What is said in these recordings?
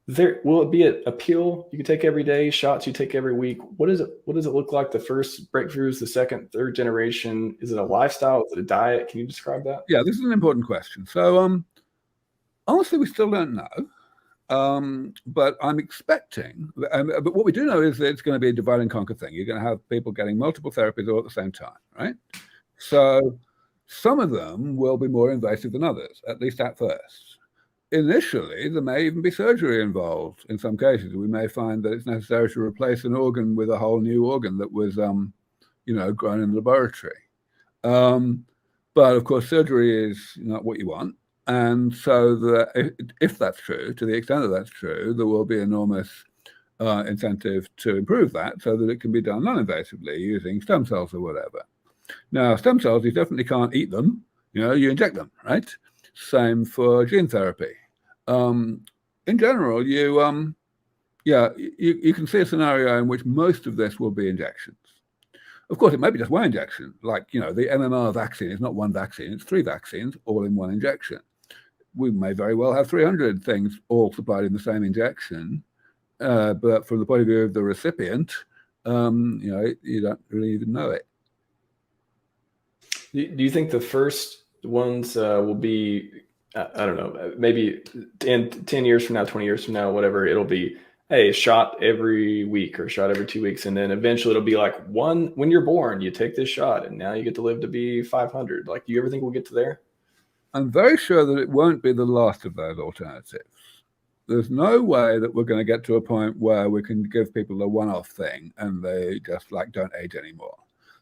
Will it be a pill you can take every day, shots you take every week? What is it? What does it look like? The first breakthroughs, the second, third generation? Is it a lifestyle? Is it a diet? Can you describe that? Yeah, this is an important question. So, honestly, we still don't know. But I'm expecting, but what we do know is that it's going to be a divide and conquer thing. You're going to have people getting multiple therapies all at the same time, right? So some of them will be more invasive than others, at least at first. Initially, there may even be surgery involved. In some cases, we may find that it's necessary to replace an organ with a whole new organ that was, grown in the laboratory. But of course, surgery is not what you want. And so if that's true, to the extent that that's true, there will be enormous incentive to improve that so that it can be done non-invasively using stem cells or whatever. Now, stem cells, you definitely can't eat them. You inject them, right? Same for gene therapy. In general, you can see a scenario in which most of this will be injections. Of course, it may be just one injection. Like, the MMR vaccine is not one vaccine, it's 3 vaccines all in one injection. We may very well have 300 things all supplied in the same injection. But from the point of view of the recipient, you don't really even know it. Do you think the first ones will be, I don't know, maybe in 10 years from now, 20 years from now, whatever, it'll be, hey, shot every week or shot every 2 weeks. And then eventually it'll be like when you're born, you take this shot and now you get to live to be 500. Like, do you ever think we'll get to there? I'm very sure that it won't be the last of those alternatives. There's no way that we're going to get to a point where we can give people a one-off thing and they just don't age anymore.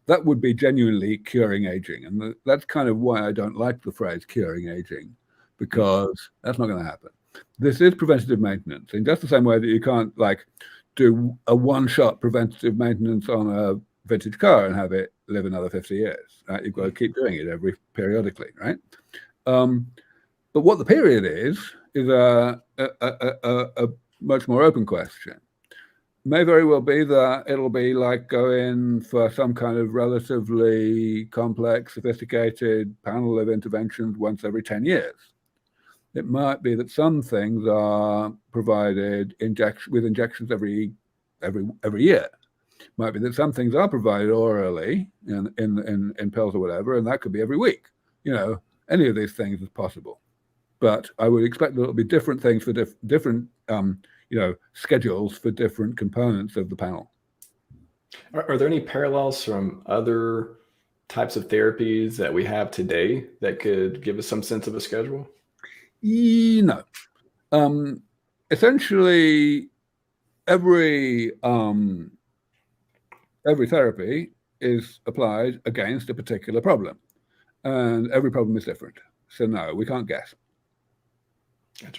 That would be genuinely curing aging. And that's kind of why I don't like the phrase curing aging, because that's not going to happen. This is preventative maintenance in just the same way that you can't do a one-shot preventative maintenance on a vintage car and have it live another 50 years. Right? You've got to keep doing it periodically, right? But what the period is a much more open question. May very well be that it'll be like going for some kind of relatively complex, sophisticated panel of interventions once every 10 years. It might be that some things are provided with injections every year. It might be that some things are provided orally in pills or whatever, and that could be every week. Any of these things is possible. But I would expect that it'll be different things for different schedules for different components of the panel. Are there any parallels from other types of therapies that we have today that could give us some sense of a schedule? No. Essentially, every therapy is applied against a particular problem, and every problem is different. So no, we can't guess. Gotcha.